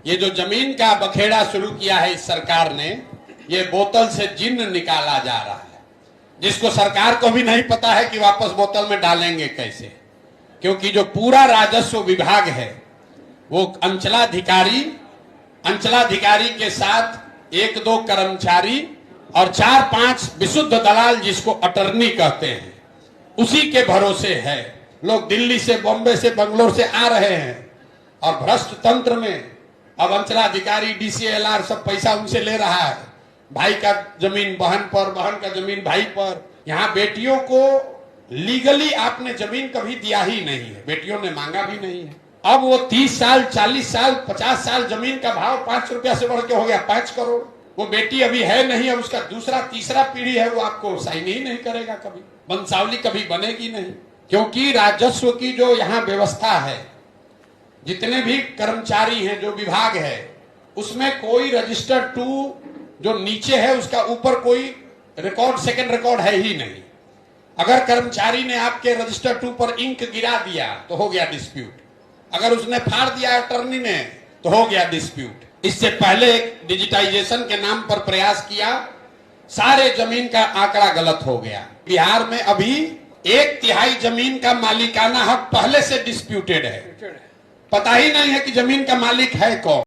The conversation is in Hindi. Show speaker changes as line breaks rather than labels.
ये जो जमीन का बखेड़ा शुरू किया है इस सरकार ने, ये बोतल से जिन्न निकाला जा रहा है, जिसको सरकार को भी नहीं पता है कि वापस बोतल में डालेंगे कैसे। क्योंकि जो पूरा राजस्व विभाग है वो अंचलाधिकारी के साथ 1-2 कर्मचारी और 4-5 विशुद्ध दलाल, जिसको अटर्नी कहते हैं, उसी के भरोसे है। लोग दिल्ली से, बॉम्बे से, बंगलोर से आ रहे हैं और भ्रष्ट तंत्र में अब अंचलाधिकारी, DCLR सब पैसा उनसे ले रहा है। भाई का जमीन बहन पर, बहन का जमीन भाई पर। यहाँ बेटियों को लीगली आपने जमीन कभी दिया ही नहीं है, बेटियों ने मांगा भी नहीं है। अब वो 30 साल, 40 साल, 50 साल जमीन का भाव 5 रुपया से बढ़ के हो गया 5 करोड़। वो बेटी अभी है नहीं, अब उसका दूसरा तीसरा पीढ़ी है, वो आपको साइन ही नहीं करेगा, कभी वंशावली कभी बनेगी नहीं। क्योंकि राजस्व की जो यहाँ व्यवस्था है, जितने भी कर्मचारी हैं, जो विभाग है, उसमें कोई रजिस्टर 2 जो नीचे है उसका ऊपर कोई रिकॉर्ड, सेकंड रिकॉर्ड है ही नहीं। अगर कर्मचारी ने आपके रजिस्टर 2 पर इंक गिरा दिया तो हो गया डिस्प्यूट, अगर उसने फाड़ दिया अटर्नी ने तो हो गया डिस्प्यूट। इससे पहले एक डिजिटाइजेशन के नाम पर प्रयास किया, सारे जमीन का आंकड़ा गलत हो गया। बिहार में अभी 1/3 जमीन का मालिकाना हक पहले से डिस्प्यूटेड है, पता ही नहीं है कि जमीन का मालिक है कौन।